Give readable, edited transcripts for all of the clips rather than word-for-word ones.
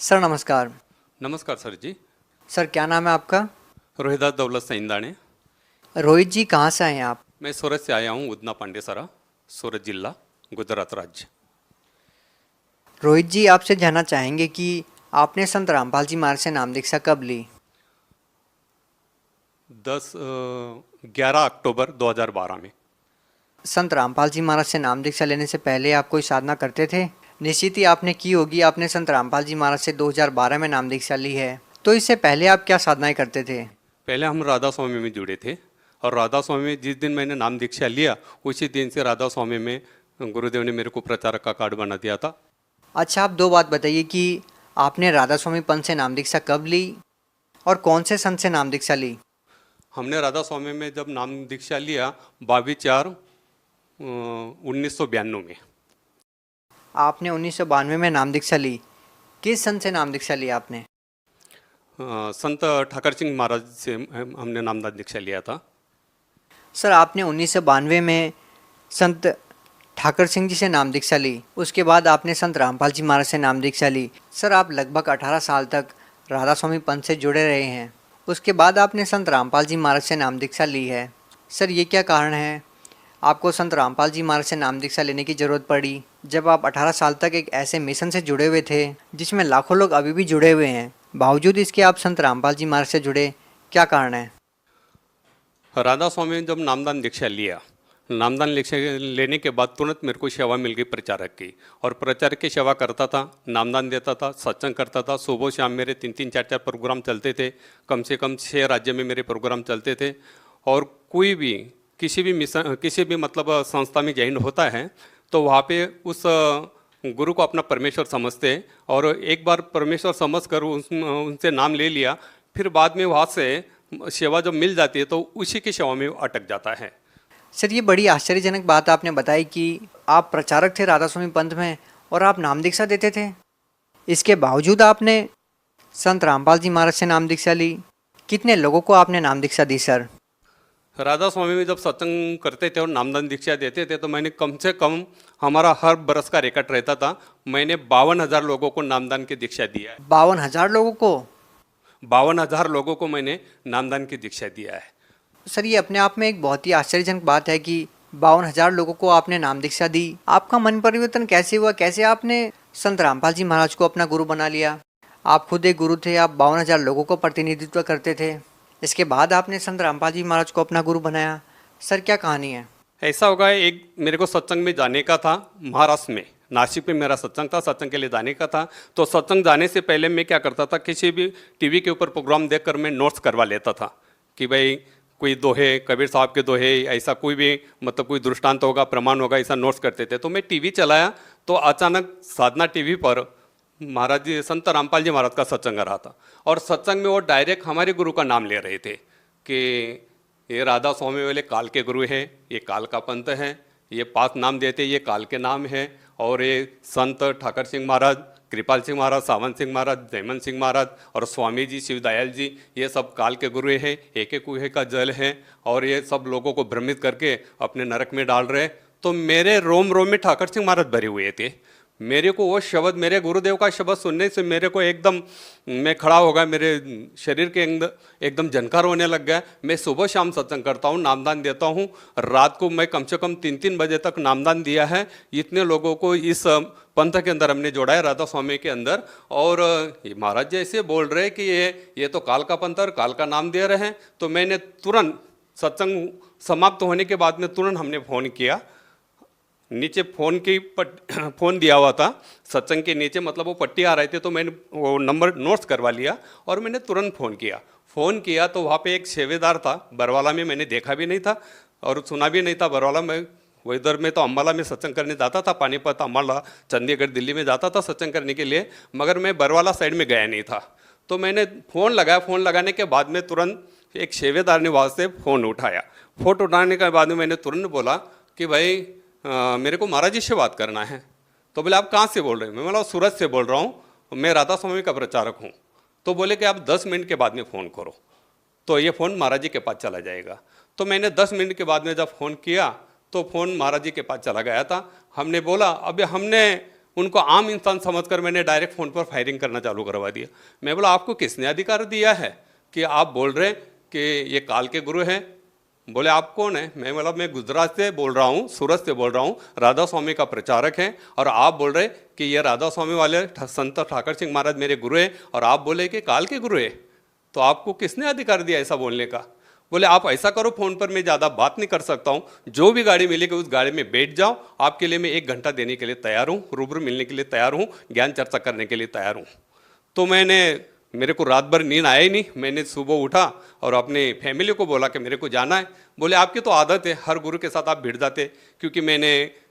Sir नमस्कार। नमस्कार sir जी। Sir क्या नाम है आपका? रोहिदास दौलत सईंदाणे। रोहित जी कहाँ से आए हैं आप? मैं सूरत से आया हूँ, उदना पांडेसरा, सूरत जिला, गुजरात राज्य। रोहित जी आपसे जानना चाहेंगे कि आपने संत रामपाल जी महाराज से नाम दीक्षा कब ली? 11 अक्टूबर 2012 में। संत रामपाल जी महाराज से नाम दीक्षा लेने से पहले आप कोई साधना करते थे? निश्चित ही आपने की होगी। आपने संत रामपाल जी महाराज से 2012 में नाम दीक्षा ली है, तो इससे पहले आप क्या साधनाएं करते थे? पहले हम राधा स्वामी में जुड़े थे और राधा स्वामी में जिस दिन मैंने नाम दीक्षा लिया उसी दिन से राधा स्वामी में गुरुदेव ने मेरे को प्रचारक का कार्ड बना दिया था। अच्छा, आप दो बात बताइए कि आपने राधा स्वामी पंथ से नाम दीक्षा कब ली और कौन से संत से नाम दीक्षा ली? हमने राधा स्वामी में जब नाम दीक्षा लिया 22/4/1992 में। आपने 1992 में नाम दीक्षा ली। किस संत से नाम दीक्षा ली आपने? संत ठाकर सिंह महाराज से हमने नामदान दीक्षा लिया था। सर आपने 1992 में संत ठाकर सिंह जी से नाम दीक्षा ली, उसके बाद आपने संत रामपाल जी महाराज से नाम दीक्षा ली। सर आप लगभग 18 साल तक राधा स्वामी पंथ से जुड़े रहे हैं, उसके बाद आपने संत रामपाल जी महाराज से नाम दीक्षा ली है। सर ये क्या कारण है आपको संत रामपाल जी महाराज से नाम दीक्षा लेने की ज़रूरत पड़ी, जब आप 18 साल तक एक ऐसे मिशन से जुड़े हुए थे जिसमें लाखों लोग अभी भी जुड़े हुए हैं, बावजूद इसके आप संत रामपाल जी महाराज से जुड़े? क्या कारण है? राधा स्वामी ने जब नामदान दीक्षा लिया, नामदान दीक्षा लेने के बाद तुरंत मेरे को सेवा मिल गई प्रचारक की, और प्रचारक की सेवा करता था, नामदान देता था, सत्संग करता था। सुबह शाम मेरे 3-3 4-4 प्रोग्राम चलते थे। कम से कम 6 राज्य में मेरे प्रोग्राम चलते थे। और कोई भी किसी भी मिशन, किसी भी मतलब संस्था में ज्वाइन होता है तो वहाँ पे उस गुरु को अपना परमेश्वर समझते हैं, और एक बार परमेश्वर समझ कर उनसे नाम ले लिया, फिर बाद में वहाँ से सेवा जब मिल जाती है तो उसी की सेवा में अटक जाता है। सर ये बड़ी आश्चर्यजनक बात आपने बताई कि आप प्रचारक थे राधा स्वामी पंथ में और आप नाम दीक्षा देते थे, इसके बावजूद आपने संत रामपाल जी महाराज से नाम दीक्षा ली। कितने लोगों को आपने नाम दीक्षा दी सर? राधा स्वामी में जब सत्संग करते थे और नामदान दीक्षा देते थे तो मैंने कम से कम, हमारा हर बरस का रिकॉर्ड रहता था, मैंने 52,000 लोगों को नामदान की दीक्षा दिया है। 52,000 लोगों को? 52,000 लोगों को मैंने नामदान की दीक्षा दिया है। सर ये अपने आप में एक बहुत ही आश्चर्यजनक बात है कि 52,000 लोगों को आपने नाम दीक्षा दी। आपका मन परिवर्तन कैसे हुआ? कैसे आपने संत रामपाल जी महाराज को अपना गुरु बना लिया? आप खुद एक गुरु थे, आप 52,000 लोगों को प्रतिनिधित्व करते थे, इसके बाद आपने संत रामपाल जी महाराज को अपना गुरु बनाया। सर क्या कहानी है? ऐसा होगा, एक मेरे को सत्संग में जाने का था, महाराष्ट्र में नासिक में मेरा सत्संग था, सत्संग के लिए जाने का था। तो सत्संग जाने से पहले मैं क्या करता था, किसी भी टीवी के ऊपर प्रोग्राम देखकर मैं नोट्स करवा लेता था कि भाई कोई दोहे, कबीर साहब के दोहे, ऐसा कोई भी मतलब कोई दृष्टांत होगा, प्रमाण होगा, ऐसा नोट्स करते थे। तो मैं टीवी चलाया तो अचानक साधना टीवी पर महाराज जी, संत रामपाल जी महाराज का सत्संग आ रहा था, और सत्संग में वो डायरेक्ट हमारे गुरु का नाम ले रहे थे कि ये राधा स्वामी वाले काल के गुरु है, ये काल का पंथ है, ये 5 नाम देते, ये काल के नाम है, और ये संत ठाकर सिंह महाराज, कृपाल सिंह महाराज, सावंत सिंह महाराज, जयमन सिंह महाराज और स्वामी जी, शिवदयाल जी, ये सब काल के गुरु हैं, एक एक कुएं का जल है, और ये सब लोगों को भ्रमित करके अपने नरक में डाल रहे। तो मेरे रोम रोम में ठाकर सिंह महाराज भरे हुए थे। मेरे को वो शब्द, मेरे गुरुदेव का शब्द सुनने से मेरे को एकदम, मैं खड़ा हो गया, मेरे शरीर के अंदर एकदम झनकार होने लग गया। मैं सुबह शाम सत्संग करता हूँ, नामदान देता हूँ, रात को मैं कम से कम 3-3 बजे तक नामदान दिया है। इतने लोगों को इस पंथ के अंदर हमने जोड़ा है, राधा स्वामी के अंदर। और महाराज जी ऐसे बोल रहे कि ये तो काल का पंथ और काल का नाम दे रहे हैं। तो मैंने तुरंत सत्संग समाप्त होने के बाद में तुरंत हमने फ़ोन किया, नीचे फ़ोन दिया हुआ था सत्संग के नीचे, मतलब वो पट्टी आ रहे थे, तो मैंने वो नंबर नोट्स करवा लिया और मैंने तुरंत फ़ोन किया। तो वहाँ पे एक सेवेदार था बरवाला में, मैंने देखा भी नहीं था और सुना भी नहीं था बरवाला में। वो इधर में तो अम्बाला में सत्संग करने जाता था, पानीपत, अम्बाला, चंडीगढ़, दिल्ली में जाता था सत्संग करने के लिए, मगर मैं बरवाला साइड में गया नहीं था। तो मैंने फ़ोन लगाया, फ़ोन लगाने के बाद में तुरंत एक सेवेदार ने वहाँ से फ़ोन उठाया। फ़ोन उठाने के बाद में मैंने तुरंत बोला कि भाई मेरे को महाराज जी से बात करना है। तो बोले आप कहाँ से बोल रहे हैं? मैं बोला सूरत से बोल रहा हूँ, मैं राधा स्वामी का प्रचारक हूँ। तो बोले कि आप 10 मिनट के बाद में फ़ोन करो तो ये फ़ोन महाराज जी के पास चला जाएगा। तो मैंने 10 मिनट के बाद में जब फ़ोन किया तो फ़ोन महाराज जी के पास चला गया था। हमने बोला, अभी हमने उनको आम इंसान समझकर मैंने डायरेक्ट फ़ोन पर फायरिंग करना चालू करवा दिया। मैं बोला आपको किसने अधिकार दिया है कि आप बोल रहे कि ये काल के गुरु हैं? बोले आप कौन है? मैं बोला मैं गुजरात से बोल रहा हूँ, सूरत से बोल रहा हूँ, राधा स्वामी का प्रचारक हैं, और आप बोल रहे कि ये राधा स्वामी वाले संत ठाकर सिंह महाराज मेरे गुरु हैं, और आप बोले कि काल के गुरु है, तो आपको किसने अधिकार दिया ऐसा बोलने का? बोले आप ऐसा करो, फ़ोन पर मैं ज़्यादा बात नहीं कर सकता हूँ, जो भी गाड़ी मिलेगी उस गाड़ी में बैठ जाओ, आपके लिए मैं 1 घंटा देने के लिए तैयार हूँ, रूबरू मिलने के लिए तैयार हूँ, ज्ञान चर्चा करने के लिए तैयार हूँ। तो मेरे को रात भर नींद आया ही नहीं। मैंने सुबह उठा और अपने फैमिली को बोला कि मेरे को जाना है। बोले आपकी तो आदत है, हर गुरु के साथ आप भिड़ जाते, क्योंकि मैंने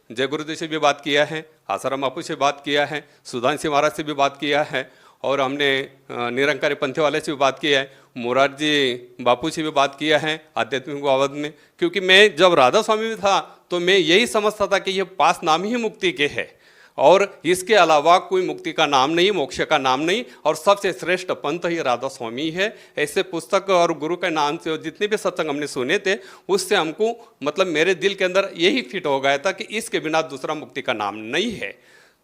जय गुरुदेव से भी बात किया है, आसाराम बापू से बात किया है, सुधांशु महाराज से भी बात किया है, और हमने निरंकारी पंथ वाले से भी बात किया है, मोरारजी बापू से भी बात किया है आध्यात्मिक बाबत में। क्योंकि मैं जब राधा स्वामी में था तो मैं यही समझता था कि ये 5 नाम ही मुक्ति के है, और इसके अलावा कोई मुक्ति का नाम नहीं, मोक्ष का नाम नहीं, और सबसे श्रेष्ठ पंथ ही राधा स्वामी है। ऐसे पुस्तक और गुरु के नाम से जितने भी सत्संग हमने सुने थे, उससे हमको मतलब मेरे दिल के अंदर यही फिट हो गया था कि इसके बिना दूसरा मुक्ति का नाम नहीं है।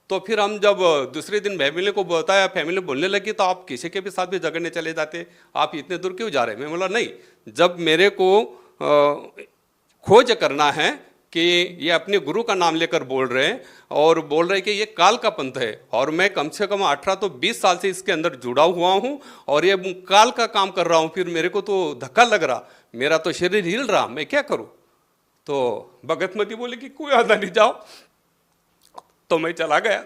तो फिर हम जब दूसरे दिन फैमिली को बताया, फैमिली बोलने लगी तो आप किसी के भी साथ भी झगड़ने चले जाते, आप इतने दूर क्यों जा रहे हैं? मैं बोला नहीं, जब मेरे को खोज करना है कि ये अपने गुरु का नाम लेकर बोल रहे हैं और बोल रहे हैं कि ये काल का पंथ है, और मैं कम से कम 18 तो 20 साल से इसके अंदर जुड़ा हुआ हूँ और ये काल का काम कर रहा हूँ, फिर मेरे को तो धक्का लग रहा, मेरा तो शरीर हिल रहा, मैं क्या करूँ? तो भगतमती बोले कि कोई आधा नहीं, जाओ। तो मैं चला गया,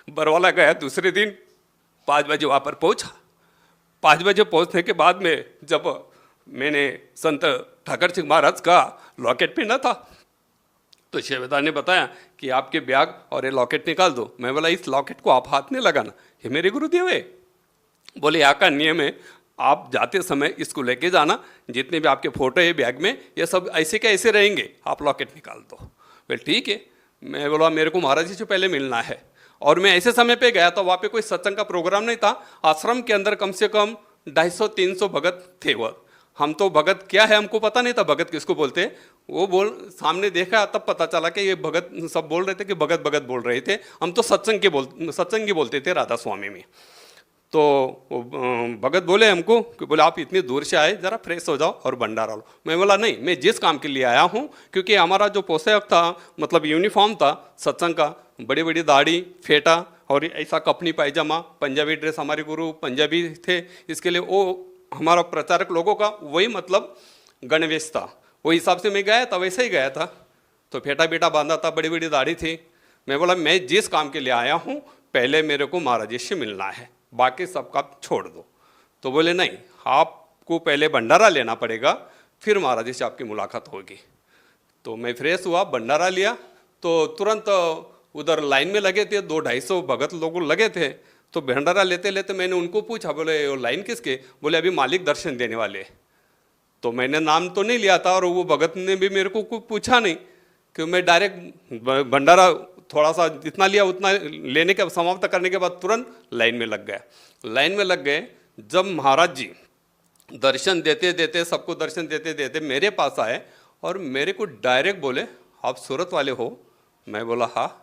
बरवाला गया। दूसरे दिन 5 बजे वहाँ पर पहुँचा। 5 बजे पहुँचने के बाद में जब मैंने संत ठाकर सिंह महाराज का लॉकेट पहना था, तो शेवेदार ने बताया कि आपके बैग और ये लॉकेट निकाल दो। मैं बोला इस लॉकेट को आप हाथ नहीं लगाना, ये मेरे गुरुदेव है। बोले यहाँ का नियम है, आप जाते समय इसको लेके जाना, जितने भी आपके फोटो है बैग में, ये सब ऐसे के ऐसे रहेंगे, आप लॉकेट निकाल दो। बोले ठीक है। मैं बोला मेरे को महाराज जी से पहले मिलना है, और मैं ऐसे समय पे गया तो वहाँ पे कोई सत्संग का प्रोग्राम नहीं था। आश्रम के अंदर कम से कम 250-300 भगत थे। वो हम तो भगत क्या है हमको पता नहीं था, भगत किसको बोलते हैं। वो सामने देखा तब पता चला कि ये भगत सब बोल रहे थे कि भगत भगत बोल रहे थे। हम तो सत्संग बोलते थे राधा स्वामी में। तो भगत बोले हमको कि बोले आप इतनी दूर से आए, ज़रा फ्रेश हो जाओ और भंडारा लो। मैं बोला नहीं, मैं जिस काम के लिए आया हूँ, क्योंकि हमारा जो पोशाक था मतलब यूनिफॉर्म था सत्संग का, बड़ी बड़ी दाढ़ी, फेटा और ऐसा कपनी पायजामा, पंजाबी ड्रेस, हमारे गुरु पंजाबी थे, इसके लिए वो हमारा प्रचारक लोगों का वही मतलब गणवेश था। वो हिसाब से मैं गया था, वैसे ही गया था। तो फेटा बेटा बांधा था, बड़ी बड़ी दाढ़ी थी। मैं बोला मैं जिस काम के लिए आया हूँ, पहले मेरे को महाराज जी से मिलना है, बाकी सब काम छोड़ दो। तो बोले नहीं, आपको पहले भंडारा लेना पड़ेगा, फिर महाराज जी से आपकी मुलाकात होगी। तो मैं फ्रेश हुआ, भंडारा लिया, तो तुरंत उधर लाइन में लगे थे, 200-250 भगत लोग लगे थे। तो भंडारा लेते लेते मैंने उनको पूछा, बोले वो लाइन किसके? बोले अभी मालिक दर्शन देने वाले। तो मैंने नाम तो नहीं लिया था, और वो भगत ने भी मेरे को कुछ पूछा नहीं, कि मैं डायरेक्ट भंडारा थोड़ा सा जितना लिया उतना लेने के समाप्त करने के बाद तुरंत लाइन में लग गया। लाइन में लग गए। जब महाराज जी दर्शन देते देते, सबको दर्शन देते देते मेरे पास आए और मेरे को डायरेक्ट बोले आप सूरत वाले हो? मैं बोला हाँ।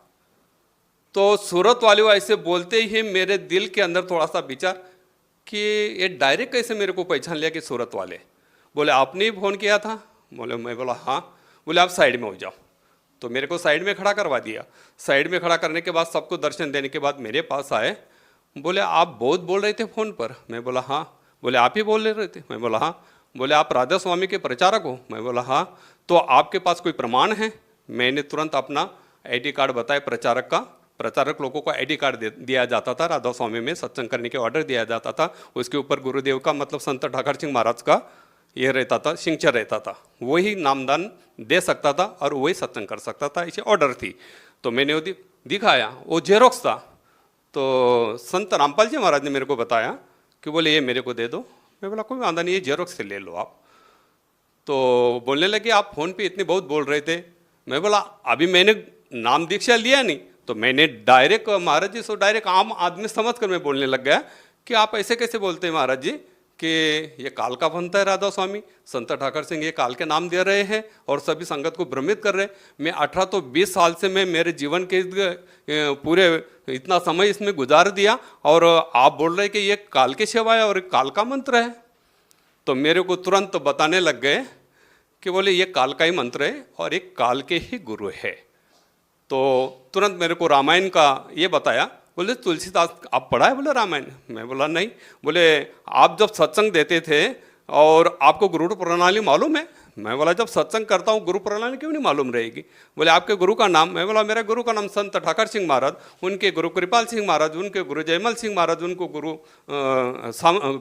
तो सूरत वाले हो ऐसे बोलते ही मेरे दिल के अंदर थोड़ा सा विचार कि ये डायरेक्ट कैसे मेरे को पहचान लिया कि सूरत वाले। बोले आपने ही फ़ोन किया था? बोले मैं बोला हाँ। बोले आप साइड में हो जाओ। तो मेरे को साइड में खड़ा करवा दिया। साइड में खड़ा करने के बाद सबको दर्शन देने के बाद मेरे पास आए। बोले आप बहुत बोल रहे थे फ़ोन पर? मैं बोला हाँ। बोले आप ही बोल रहे थे? मैं बोला हाँ। बोले आप राधा स्वामी के प्रचारक हो? मैं बोला हाँ। तो आपके पास कोई प्रमाण है? मैंने तुरंत अपना ID कार्ड बताया प्रचारक का। प्रचारक लोगों को ID कार्ड दिया जाता था, राधा स्वामी में सत्संग करने के ऑर्डर दिया जाता था। उसके ऊपर गुरुदेव का मतलब संत ठाकर सिंह महाराज का ये रहता था, सिग्नेचर रहता था। वही नामदान दे सकता था और वही सत्संग कर सकता था, इसे ऑर्डर थी। तो मैंने वो दिखाया, वो जेरोक्स था। तो संत रामपाल जी महाराज ने मेरे को बताया कि बोले ये मेरे को दे दो। मैं बोला कोई वादा नहीं, ये जेरोक्स से ले लो आप। तो बोलने लगे आप फ़ोन पे इतने बहुत बोल रहे थे। मैं बोला अभी मैंने नाम दीक्षा लिया नहीं, तो मैंने डायरेक्ट महाराज जी से डायरेक्ट आम आदमी समझ कर मैं बोलने लग गया कि आप ऐसे कैसे बोलते हैं महाराज जी कि ये काल का बनता है राधा स्वामी, संत ठाकर सिंह ये काल के नाम दे रहे हैं और सभी संगत को भ्रमित कर रहे हैं। मैं 18 तो 20 साल से मैं मेरे जीवन के पूरे इतना समय इसमें गुजार दिया और आप बोल रहे कि ये काल की सेवा है और काल का मंत्र है। तो मेरे को तुरंत बताने लग गए कि बोले ये काल का ही मंत्र है और एक काल के ही गुरु है। तो तुरंत मेरे को रामायण का ये बताया। बोले तुलसीदास आप पढ़ा है? बोले रामायण। मैं बोला नहीं। बोले आप जब सत्संग देते थे और आपको गुरु प्रणाली मालूम है? मैं बोला जब सत्संग करता हूँ गुरु प्रणाली क्यों नहीं मालूम रहेगी। बोले आपके गुरु का नाम? मैं बोला मेरा गुरु का नाम संत ठाकर सिंह महाराज, उनके गुरु कृपाल सिंह महाराज, उनके गुरु जयमल सिंह महाराज, उनको गुरु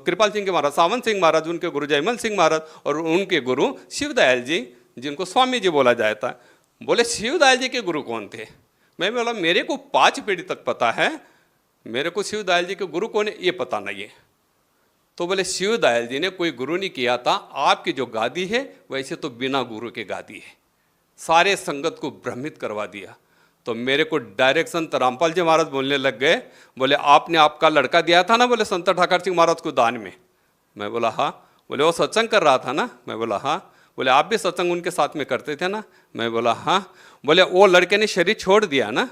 कृपाल सिंह के महाराज सावन सिंह महाराज, उनके गुरु जयमल सिंह महाराज और उनके गुरु शिवदयाल जी जिनको स्वामी जी बोला जाता। बोले शिवदयाल जी के गुरु कौन थे? मैं बोला मेरे को 5 पीढ़ी तक पता है, मेरे को शिवदयाल जी के गुरु कौन है ये पता नहीं है। तो बोले शिवदयाल जी ने कोई गुरु नहीं किया था, आपकी जो गादी है वैसे तो बिना गुरु के गादी है। सारे संगत को भ्रमित करवा दिया। तो मेरे को डायरेक्ट संत रामपाल जी महाराज बोलने लग गए। बोले आपने आपका लड़का दिया था ना बोले संत ठाकर सिंह महाराज को दान में। मैं बोला हाँ। बोले वो सत्संग कर रहा था ना? मैं बोला हाँ। बोले आप भी सत्संग उनके साथ में करते थे ना? मैं बोला हाँ। बोले वो लड़के ने शरीर छोड़ दिया ना,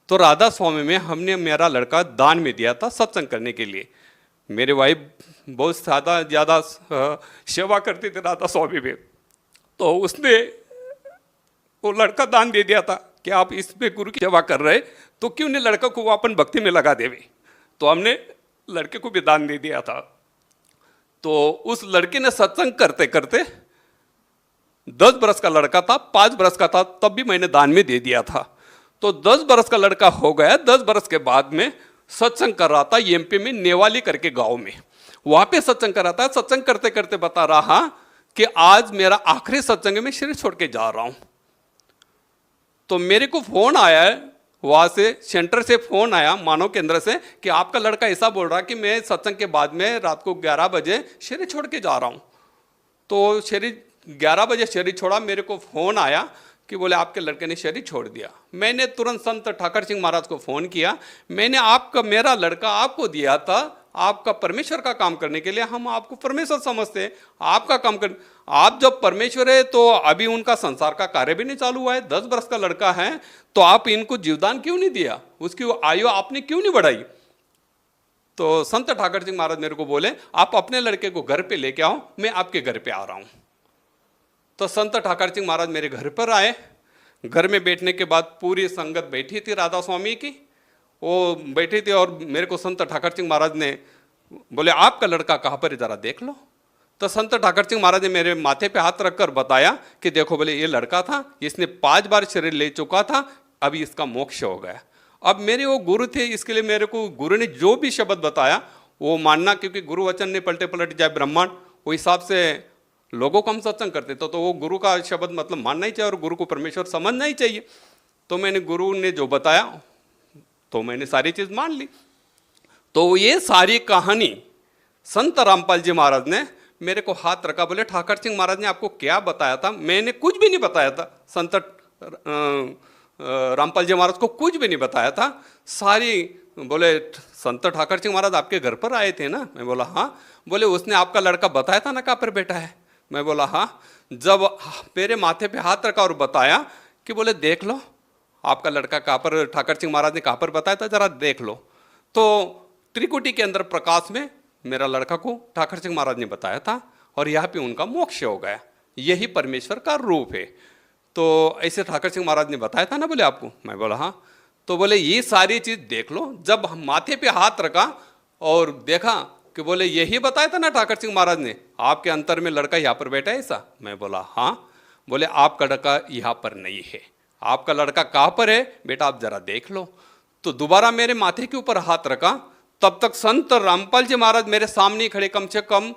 तो राधा स्वामी में हमने मेरा लड़का दान में दिया था सत्संग करने के लिए। मेरे वाइफ बहुत ज़्यादा सेवा करती थी राधा स्वामी में, तो उसने वो लड़का दान दे दिया था कि आप इस पे गुरु की सेवा कर रहे तो क्यों नहीं लड़का को वो अपन भक्ति में लगा देवे। तो हमने लड़के को भी दान दे दिया था। तो उस लड़के ने सत्संग करते करते 10 बरस का लड़का था, 5 बरस का था तब भी मैंने दान में दे दिया था। तो 10 बरस का लड़का हो गया। 10 बरस के बाद में सत्संग कर रहा था एमपी में नेवाली करके गांव में, वहां पे सत्संग कर रहा था। सत्संग करते करते बता रहा कि आज मेरा आखिरी सत्संग है, मैं शरीर छोड़ के जा रहा हूं। तो मेरे को फोन आया है वहां से, सेंटर से फोन आया मानव केंद्र से कि आपका लड़का ऐसा बोल रहा कि मैं सत्संग के बाद में रात को 11 बजे शरीर छोड़ के जा रहा हूं। तो शरीर 11 बजे शरीर छोड़ा। मेरे को फोन आया कि बोले आपके लड़के ने शरीर छोड़ दिया। मैंने तुरंत संत ठाकर सिंह महाराज को फोन किया। मैंने आपका मेरा लड़का आपको दिया था आपका परमेश्वर का काम करने के लिए, हम आपको परमेश्वर समझते हैं, आपका काम कर, आप जब परमेश्वर है तो अभी उनका संसार का कार्य भी नहीं चालू हुआ है, 10 वर्ष का लड़का है, तो आप इनको जीवदान क्यों नहीं दिया, उसकी आयु आपने क्यों नहीं बढ़ाई। तो संत ठाकर सिंह महाराज मेरे को बोले आप अपने लड़के को घर पे लेके आओ, मैं आपके घर पे आ रहा हूं। तो संत ठाकर सिंह महाराज मेरे घर पर आए। घर में बैठने के बाद पूरी संगत बैठी थी राधा स्वामी की, वो बैठी थी और मेरे को संत ठाकर सिंह महाराज ने बोले आपका लड़का कहाँ पर है जरा देख लो। तो संत ठाकर सिंह महाराज ने मेरे माथे पे हाथ रखकर बताया कि देखो बोले ये लड़का था, इसने 5 बार शरीर ले चुका था, अभी इसका मोक्ष हो गया। अब मेरे वो गुरु थे, इसके लिए मेरे को गुरु ने जो भी शब्द बताया वो मानना, क्योंकि गुरु वचन ने पलटे पलट जाए ब्रह्मांड, वो हिसाब से लोगों को हम सत्संग करते तो वो गुरु का शब्द मतलब मानना ही चाहिए और गुरु को परमेश्वर समझना ही चाहिए। तो मैंने गुरु ने जो बताया तो मैंने सारी चीज मान ली। तो ये सारी कहानी संत रामपाल जी महाराज ने मेरे को हाथ रखा, बोले ठाकर सिंह महाराज ने आपको क्या बताया था। मैंने कुछ भी नहीं बताया था, संत रामपाल जी महाराज को कुछ भी नहीं बताया था। सारी बोले संत ठाकर सिंह महाराज आपके घर पर आए थे ना? मैं बोला हाँ। बोले उसने आपका लड़का बताया था ना कहाँ पर बैठा है? मैं बोला हाँ। जब मेरे माथे पे हाथ रखा और बताया कि बोले देख लो आपका लड़का कहाँ पर, ठाकर सिंह महाराज ने कहाँ पर बताया था जरा देख लो। तो त्रिकुटी के अंदर प्रकाश में मेरा लड़का को ठाकर सिंह महाराज ने बताया था और यहाँ पे उनका मोक्ष हो गया, यही परमेश्वर का रूप है। तो ऐसे ठाकर सिंह महाराज ने बताया था ना बोले आपको? मैं बोला हाँ। तो बोले ये सारी चीज देख लो। जब माथे पे हाथ रखा और देखा कि बोले यही बताया था ना ठाकर सिंह महाराज ने, आपके अंतर में लड़का यहाँ पर बैठा है ऐसा? मैं बोला हाँ। बोले आपका लड़का यहाँ पर नहीं है, आपका लड़का कहाँ पर है बेटा आप जरा देख लो। तो दोबारा मेरे माथे के ऊपर हाथ रखा। तब तक संत रामपाल जी महाराज मेरे सामने खड़े, कम से कम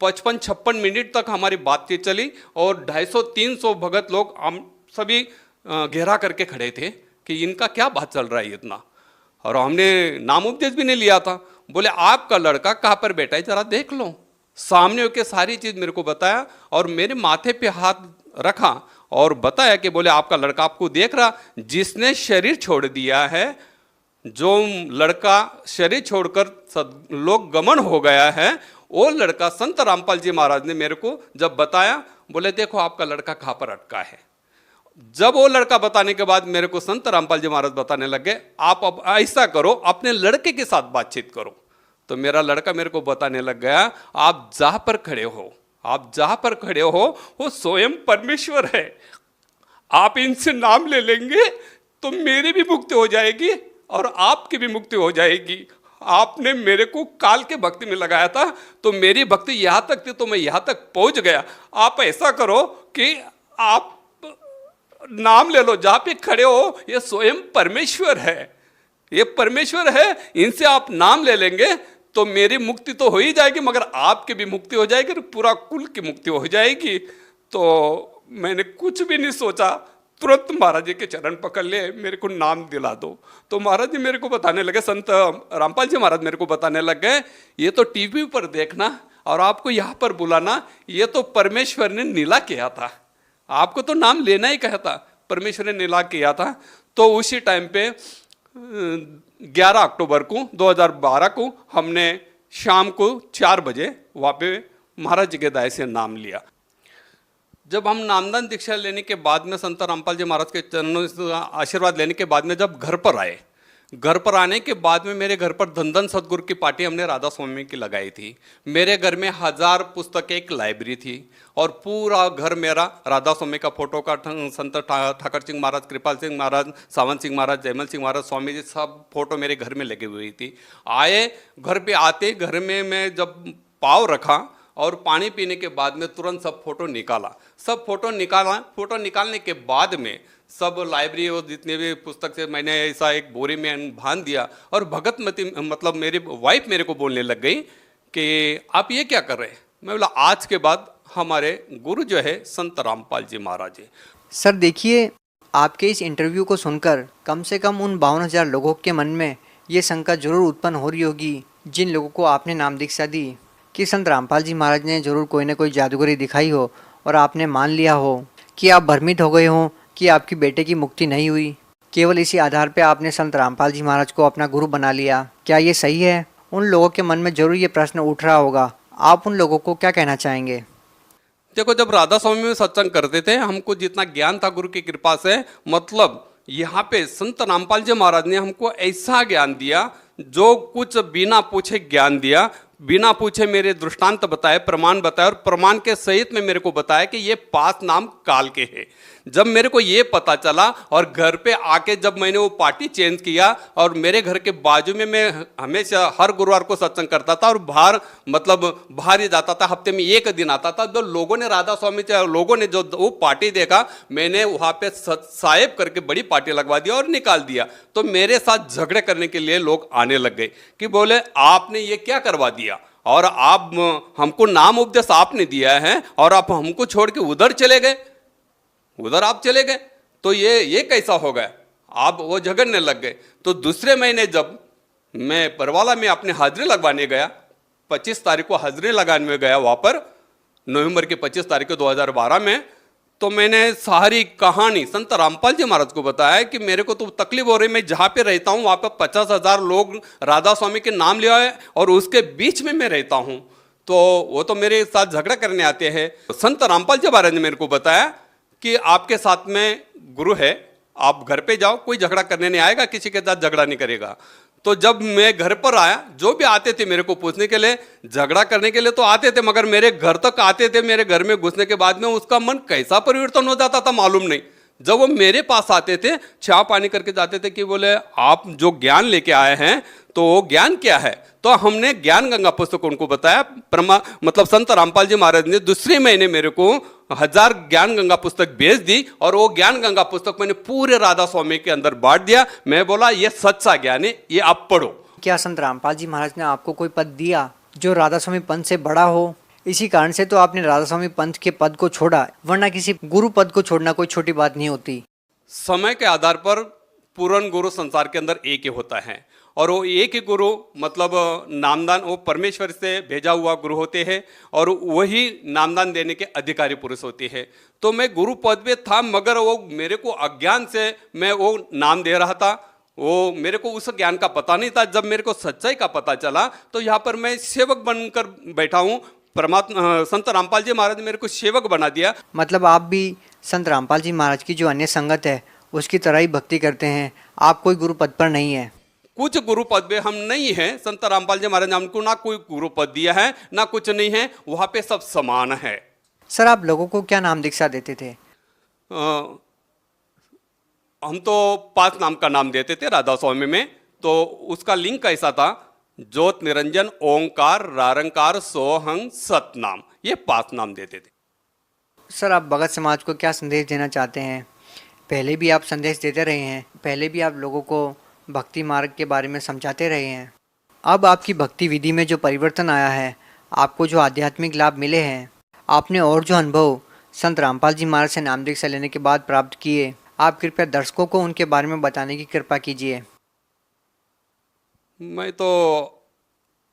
55-56 मिनट तक हमारी बातचीत चली और 250-300 भगत लोग हम सभी घेरा करके खड़े थे कि इनका क्या बात चल रहा है इतना। और हमने नाम उपदेश भी नहीं लिया था। बोले आपका लड़का कहाँ पर बैठा है जरा देख लो। सामने होकर सारी चीज मेरे को बताया और मेरे माथे पे हाथ रखा और बताया कि बोले आपका लड़का आपको देख रहा, जिसने शरीर छोड़ दिया है जो लड़का शरीर छोड़कर लोक गमन हो गया है, वो लड़का संत रामपाल जी महाराज ने मेरे को जब बताया, बोले देखो आपका लड़का कहाँ पर अटका है। जब वो लड़का बताने के बाद मेरे को संत रामपाल जी महाराज बताने लगे, आप अब ऐसा करो, अपने लड़के के साथ बातचीत करो। तो मेरा लड़का मेरे को बताने लग गया, आप जहां पर खड़े हो, आप जहां पर खड़े हो वो स्वयं परमेश्वर है, आप इनसे नाम ले लेंगे तो मेरी भी मुक्ति हो जाएगी और आपकी भी मुक्ति हो जाएगी। आपने मेरे को काल के भक्ति में लगाया था, तो मेरी भक्ति यहाँ तक थी तो मैं यहाँ तक पहुँच गया। आप ऐसा करो कि आप नाम ले लो, जहाँ पे खड़े हो ये स्वयं परमेश्वर है, ये परमेश्वर है, इनसे आप नाम ले लेंगे तो मेरी मुक्ति तो हो ही जाएगी, मगर आपकी भी मुक्ति हो जाएगी और पूरा कुल की मुक्ति हो जाएगी। तो मैंने कुछ भी नहीं सोचा, तुरंत महाराज जी के चरण पकड़ लिए, मेरे को नाम दिला दो। तो महाराज जी मेरे को बताने लगे, संत रामपाल जी महाराज मेरे को बताने लग गए, ये तो टीवी पर देखना और आपको यहाँ पर बुलाना, ये तो परमेश्वर ने नीला किया था, आपको तो नाम लेना ही कहा था, परमेश्वर ने नीला किया था। तो उसी टाइम पे 11 अक्टूबर को 2012 को हमने शाम को 4 बजे वहाँ पे महाराज जी के दाय से नाम लिया। जब हम नामदान दीक्षा लेने के बाद में संत रामपाल जी महाराज के चरणों से आशीर्वाद लेने के बाद में जब घर पर आए, घर पर आने के बाद में मेरे घर पर धन धन सतगुरु की पार्टी हमने राधा स्वामी की लगाई थी। मेरे घर में 1000 पुस्तकें, एक लाइब्रेरी थी और पूरा घर मेरा राधा स्वामी का फोटो का, संत ठाकर सिंह महाराज, कृपाल सिंह महाराज, सावन सिंह महाराज, जयमल सिंह महाराज, स्वामी जी सब फोटो मेरे घर में लगी हुई थी। आए घर पे आते घर में मैं जब पाँव रखा और पानी पीने के बाद में तुरंत सब फोटो निकाला, सब फोटो निकाला। फोटो निकालने के बाद में सब लाइब्रेरी और जितने भी पुस्तक से मैंने ऐसा एक बोरी में बांध दिया और भगतमती मतलब मेरी वाइफ मेरे को बोलने लग गई कि आप ये क्या कर रहे हैं। मैं बोला आज के बाद हमारे गुरु जो है संत रामपाल जी महाराज है। सर देखिए, आपके इस इंटरव्यू को सुनकर कम से कम उन 52,000 लोगों के मन में ये शंका जरूर उत्पन्न हो रही होगी, जिन लोगों को आपने नाम दीक्षा दी कि संत रामपाल जी महाराज ने जरूर कोई ना कोई जादूगरी दिखाई हो और आपने मान लिया हो, कि आप भ्रमित हो गए हो कि आपकी बेटे की मुक्ति नहीं हुई। केवल इसी आधार पे आपने संत रामपाल जी महाराज को अपना गुरु बना लिया। क्या ये सही है? उन लोगों के मन में जरूर ये प्रश्न उठ रहा होगा, आप उन लोगों को क्या कहना चाहेंगे? देखो, जब राधा स्वामी में सत्संग करते थे, हमको जितना ज्ञान था गुरु की कृपा से, मतलब यहाँ पे संत रामपाल जी महाराज ने हमको ऐसा ज्ञान दिया, जो कुछ बिना पूछे ज्ञान दिया, बिना पूछे मेरे दृष्टांत बताए, प्रमाण बताए और प्रमाण के सहित में मेरे को बताया कि ये 5 नाम काल के हैं। जब मेरे को ये पता चला और घर पे आके जब मैंने वो पार्टी चेंज किया और मेरे घर के बाजू में मैं हमेशा हर गुरुवार को सत्संग करता था और बाहर ही जाता था, हफ्ते में 1 दिन आता था। जो लोगों ने राधा स्वामी लोगों ने जो वो पार्टी देखा, मैंने वहाँ पे साहेब करके बड़ी पार्टी लगवा दिया और निकाल दिया। तो मेरे साथ झगड़े करने के लिए लोग आने लग गए कि बोले आपने ये क्या करवा दिया और आप हमको नाम उपदेश आपने दिया है और आप हमको छोड़ के उधर चले गए, उधर आप चले गए, तो ये कैसा हो गया। आप वो झगड़ने लग गए। तो दूसरे महीने जब मैं परवाला में अपने हाजिरी लगवाने गया, 25 तारीख को हाजिरी लगाने में गया वहाँ पर, नवंबर की 25 तारीख को 2012 में, तो मैंने सारी कहानी संत रामपाल जी महाराज को बताया कि मेरे को तो तकलीफ हो रही, मैं जहाँ पे रहता हूँ वहाँ पर 50,000 लोग राधा स्वामी के नाम लिया है और उसके बीच में मैं रहता हूँ, तो वो तो मेरे साथ झगड़ा करने आते हैं। संत रामपाल जी महाराज ने मेरे को बताया कि आपके साथ में गुरु है, आप घर पे जाओ, कोई झगड़ा करने नहीं आएगा, किसी के साथ झगड़ा नहीं करेगा। तो जब मैं घर पर आया, जो भी आते थे मेरे को पूछने के लिए, झगड़ा करने के लिए तो आते थे, मगर मेरे घर तक आते थे, मेरे घर में घुसने के बाद में उसका मन कैसा परिवर्तन हो जाता था मालूम नहीं। जब वो मेरे पास आते थे, चाय पानी करके जाते थे कि बोले आप जो ज्ञान लेके आए हैं तो वो ज्ञान क्या है। तो हमने ज्ञान गंगा पुस्तक उनको बताया, मतलब संत रामपाल जी महाराज ने दूसरे महीने मेरे को 1000 ज्ञान गंगा पुस्तक भेज दी और वो ज्ञान गंगा पुस्तक मैंने पूरे राधा स्वामी के अंदर बांट दिया। मैं बोला ये सच्चा ज्ञान है, ये आप पढ़ो। क्या संत रामपाल जी महाराज ने आपको कोई पद दिया जो राधा स्वामी पंथ से बड़ा हो? इसी कारण से तो आपने राधा स्वामी पंथ के पद को छोड़ा, वरना किसी गुरु पद को छोड़ना कोई छोटी बात नहीं होती। समय के आधार पर पूर्ण गुरु संसार के अंदर एक ही होता है और वो एक ही गुरु मतलब नामदान वो परमेश्वर से भेजा हुआ गुरु होते हैं और वही नामदान देने के अधिकारी पुरुष होते हैं। तो मैं गुरु पद में था, मगर वो मेरे को अज्ञान से मैं वो नाम दे रहा था वो मेरे को उस ज्ञान का पता नहीं था। जब मेरे को सच्चाई का पता चला तो यहाँ पर मैं सेवक बनकर बैठा हूँ। परमात्मा संत रामपाल जी महाराज ने मेरे को सेवक बना दिया। मतलब आप भी संत रामपाल जी महाराज की जो अन्य संगत है उसकी तरह ही भक्ति करते हैं, आप कोई गुरु पद पर नहीं है। कुछ गुरु पद पे हम नहीं हैं। संत रामपाल जी महाराज ने हमको ना कोई गुरु पद दिया है ना कुछ नहीं है, वहाँ पे सब समान है। सर आप लोगों को क्या नाम दीक्षा देते थे? हम तो 5 नाम का नाम देते थे राधा स्वामी में। तो उसका लिंक कैसा था, ज्योत निरंजन ओंकार रारंकार सोहंग सतनाम, ये 5 नाम देते थे। सर आप भगत समाज को क्या संदेश देना चाहते हैं? पहले भी आप संदेश देते रहे हैं, पहले भी आप लोगों को भक्ति मार्ग के बारे में समझाते रहे हैं। अब आपकी भक्ति विधि में जो परिवर्तन आया है, आपको जो आध्यात्मिक लाभ मिले हैं, आपने और जो अनुभव संत रामपाल जी महाराज से नाम दीक्षा लेने के बाद प्राप्त किए, आप कृपया दर्शकों को उनके बारे में बताने की कृपा कीजिए। मैं तो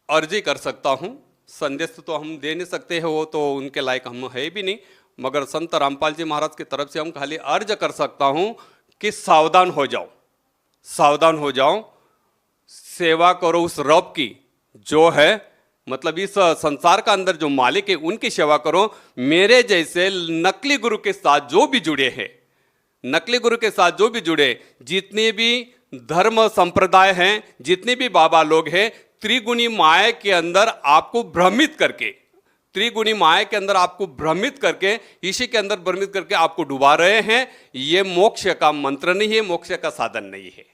अर्जी कर सकता हूँ, संदेश तो हम दे नहीं सकते हैं, वो तो उनके लायक हम है भी नहीं। मगर संत रामपाल जी महाराज की तरफ से हम खाली अर्ज कर सकता हूँ कि सावधान हो जाओ, सावधान हो जाओ, सेवा करो उस रब की जो है, मतलब इस संसार का अंदर जो मालिक है उनकी सेवा करो। मेरे जैसे नकली गुरु के साथ जो भी जुड़े हैं, नकली गुरु के साथ जो भी जुड़े, जितने भी धर्म संप्रदाय हैं, जितने भी बाबा लोग हैं, त्रिगुणी माया के अंदर आपको भ्रमित करके, त्रिगुणी माया के अंदर आपको भ्रमित करके, इसी के अंदर भ्रमित करके आपको डुबा रहे हैं। ये मोक्ष का मंत्र नहीं है, मोक्ष का साधन नहीं है।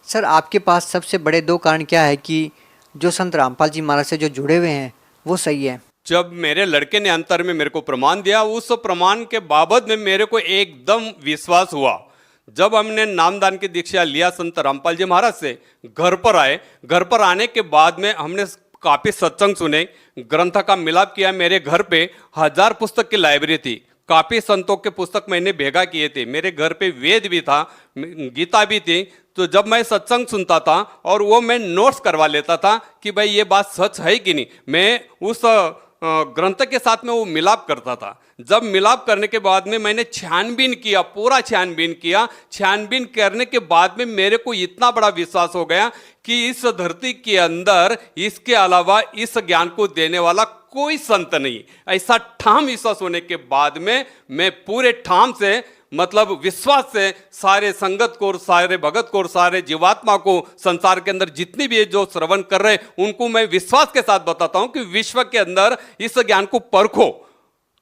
सर आपके पास सबसे बड़े 2 कारण क्या है कि जो संत रामपाल जी महाराज से जो जुड़े हुए हैं वो सही है? जब मेरे लड़के ने अंतर में मेरे को प्रमाण दिया, उस प्रमाण के बाबत में मेरे को एकदम विश्वास हुआ। जब हमने नामदान की दीक्षा लिया संत रामपाल जी महाराज से, घर पर आए, घर पर आने के बाद में हमने काफी सत्संग सुने, ग्रंथ का मिलाप किया। मेरे घर पे 1000 पुस्तक की लाइब्रेरी थी, काफी संतों के पुस्तक मैंने भेगा किए थे, मेरे घर पे वेद भी था, गीता भी थी। तो जब मैं सत्संग सुनता था और वो मैं नोट्स करवा लेता था कि भाई ये बात सच है कि नहीं, मैं उस ग्रंथ के साथ में वो मिलाप करता था। जब मिलाप करने के बाद में मैंने छानबीन किया, पूरा छानबीन किया। छानबीन करने के बाद में मेरे को इतना बड़ा विश्वास हो गया कि इस धरती के अंदर इसके अलावा इस ज्ञान को देने वाला कोई संत नहीं। ऐसा ठाम विश्वास होने के बाद में मैं पूरे ठाम से, मतलब विश्वास से, सारे संगत को, सारे भगत को, सारे जीवात्मा को, संसार के अंदर जितनी भी जो श्रवण कर रहे हैं उनको मैं विश्वास के साथ बताता हूं कि विश्व के अंदर इस ज्ञान को परखो,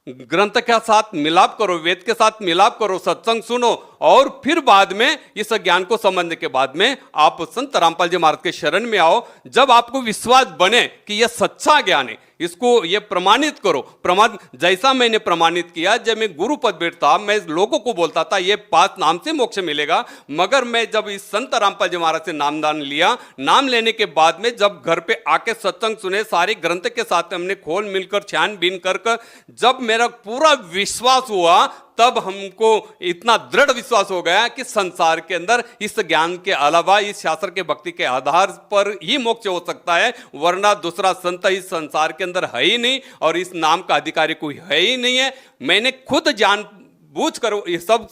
ग्रंथ के साथ मिलाप करो, वेद के साथ मिलाप करो, सत्संग सुनो, और फिर बाद में इस ज्ञान को समझने के बाद में आप संत रामपाल जी महाराज के शरण में आओ। जब आपको विश्वास बने कि यह सच्चा ज्ञान है, इसको ये प्रमाणित करो। प्रमाण जैसा मैंने प्रमाणित किया, जब मैं गुरु पद बैठता, मैं लोगों को बोलता था ये 5 नाम से मोक्ष मिलेगा। मगर मैं जब इस संत रामपाल जी महाराज से नामदान लिया, नाम लेने के बाद में जब घर पे आके सत्संग सुने, सारे ग्रंथ के साथ हमने खोल मिलकर छानबीन कर, जब मेरा पूरा विश्वास हुआ, तब हमको इतना दृढ़ विश्वास हो गया कि संसार के अंदर इस ज्ञान के अलावा, इस शास्त्र के भक्ति के आधार पर ही मोक्ष हो सकता है, वरना दूसरा संत इस संसार के अंदर है ही नहीं और इस नाम का अधिकारी कोई है ही नहीं है। मैंने खुद जानबूझ कर ये सब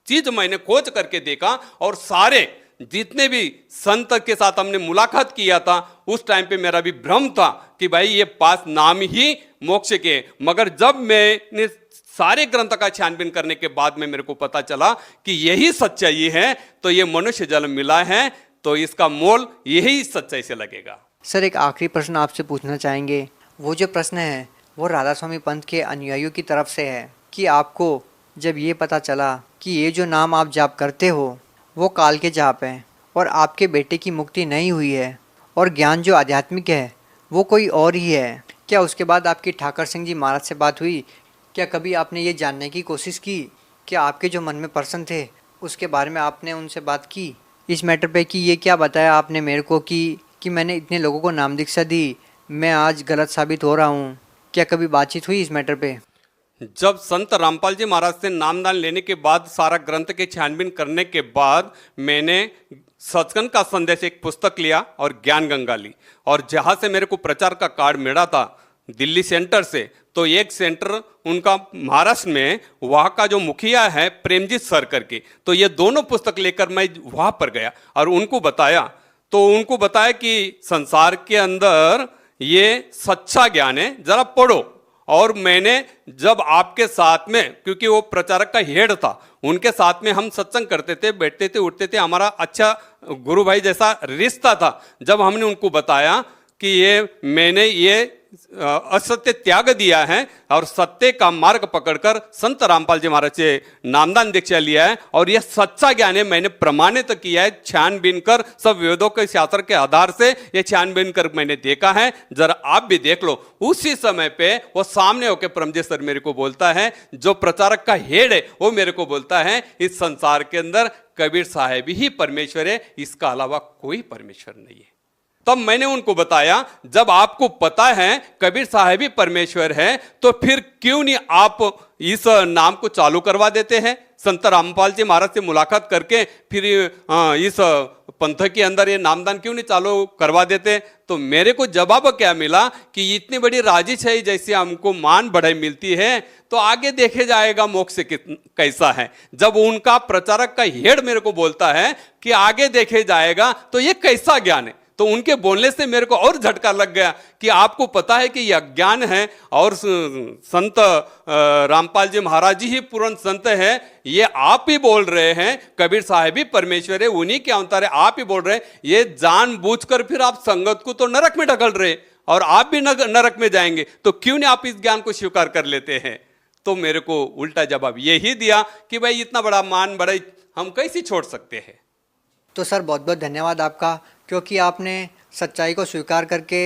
चीज मैंने खोज करके देखा, और सारे जितने भी संत के साथ हमने मुलाकात किया था, उस टाइम पे मेरा भी भ्रम था कि भाई ये 5 नाम ही मोक्ष के। मगर जब मैंने सारे ग्रंथ का छानबीन करने के बाद में मेरे को पता चला कि यही सच्चाई है, तो ये मनुष्य जन्म मिला है, तो इसका मोल यही सच्चाई से लगेगा। सर एक आखिरी प्रश्न आपसे पूछना चाहेंगे। वो जो प्रश्न है वो राधा स्वामी पंथ के अनुयायियों की तरफ से है कि आपको जब ये पता चला कि ये जो नाम आप जाप करते हो वो काल के जाप हैं और आपके बेटे की मुक्ति नहीं हुई है और ज्ञान जो आध्यात्मिक है वो कोई और ही है, क्या उसके बाद आपकी ठाकर सिंह जी महाराज से बात हुई? क्या कभी आपने ये जानने की कोशिश की कि आपके जो मन में प्रश्न थे उसके बारे में आपने उनसे बात की इस मैटर पे कि ये क्या बताया आपने मेरे को कि मैंने इतने लोगों को नाम दीक्षा दी, मैं आज गलत साबित हो रहा हूँ? क्या कभी बातचीत हुई इस मैटर पे? जब संत रामपाल जी महाराज से नामदान लेने के बाद, सारा ग्रंथ के छानबीन करने के बाद, मैंने सचखंड का संदेश एक पुस्तक लिया और ज्ञान गंगा ली, और जहाँ से मेरे को प्रचार का कार्ड मिला था, दिल्ली सेंटर से, तो एक सेंटर उनका महाराष्ट्र में, वहाँ का जो मुखिया है प्रेमजीत सर करके, तो ये दोनों पुस्तक लेकर मैं वहाँ पर गया और उनको बताया। तो उनको बताया कि संसार के अंदर ये सच्चा ज्ञान है, जरा पढ़ो। और मैंने जब आपके साथ में, क्योंकि वो प्रचारक का हेड था, उनके साथ में हम सत्संग करते थे, बैठते थे, उठते थे, हमारा अच्छा गुरु भाई जैसा रिश्ता था। जब हमने उनको बताया कि ये मैंने ये असत्य त्याग दिया है और सत्य का मार्ग पकड़कर संत रामपाल जी महाराज से नामदान दीक्षा लिया है और यह सच्चा ज्ञान है, मैंने प्रमाणित किया है, छानबीन कर सब वेदों के शास्त्र के आधार से ये छानबीन कर मैंने देखा है, जरा आप भी देख लो। उसी समय पे वो सामने होकर परमजीत सर मेरे को बोलता है, जो प्रचारक का हेड है वो मेरे को बोलता है, इस संसार के अंदर कबीर साहब ही परमेश्वर है, इसका अलावा कोई परमेश्वर नहीं है। तब मैंने उनको बताया, जब आपको पता है कबीर साहब ही परमेश्वर है, तो फिर क्यों नहीं आप इस नाम को चालू करवा देते हैं? संत रामपाल जी महाराज से मुलाकात करके फिर इस पंथ के अंदर ये नामदान क्यों नहीं चालू करवा देते? तो मेरे को जवाब क्या मिला कि इतनी बड़ी राजिश है, जैसे हमको मान बढ़ाई मिलती है, तो आगे देखे जाएगा मोक्ष कैसा है। जब उनका प्रचारक का हेड मेरे को बोलता है कि आगे देखे जाएगा, तो ये कैसा ज्ञान है? तो उनके बोलने से मेरे को और झटका लग गया कि आपको पता है कि यह अज्ञान है और संत रामपाल जी महाराज जी ही पूर्ण संत है, ये आप ही बोल रहे हैं कबीर साहब ही परमेश्वर है, उन्हीं के अवतार है, आप ही बोल रहे हैं, ये जानबूझकर फिर आप संगत को तो नरक में ढकल रहे और आप भी नरक में जाएंगे, तो क्यों नहीं आप इस ज्ञान को स्वीकार कर लेते हैं? तो मेरे को उल्टा जवाब यही दिया कि भाई इतना बड़ा मान बड़ाई हम कैसे छोड़ सकते हैं। तो सर बहुत बहुत धन्यवाद आपका, क्योंकि आपने सच्चाई को स्वीकार करके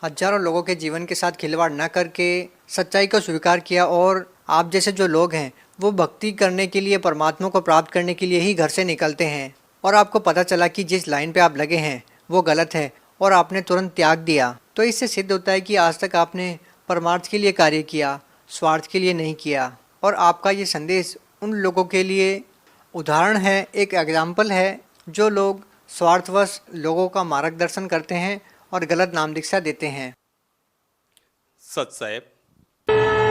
हजारों लोगों के जीवन के साथ खिलवाड़ न करके सच्चाई को स्वीकार किया। और आप जैसे जो लोग हैं वो भक्ति करने के लिए, परमात्मा को प्राप्त करने के लिए ही घर से निकलते हैं, और आपको पता चला कि जिस लाइन पे आप लगे हैं वो गलत है और आपने तुरंत त्याग दिया। तो इससे सिद्ध होता है कि आज तक आपने परमार्थ के लिए कार्य किया, स्वार्थ के लिए नहीं किया। और आपका ये संदेश उन लोगों के लिए उदाहरण है, एक एग्जाम्पल है, जो लोग स्वार्थवश लोगों का मार्गदर्शन करते हैं और गलत नाम दीक्षा देते हैं। सच साहेब।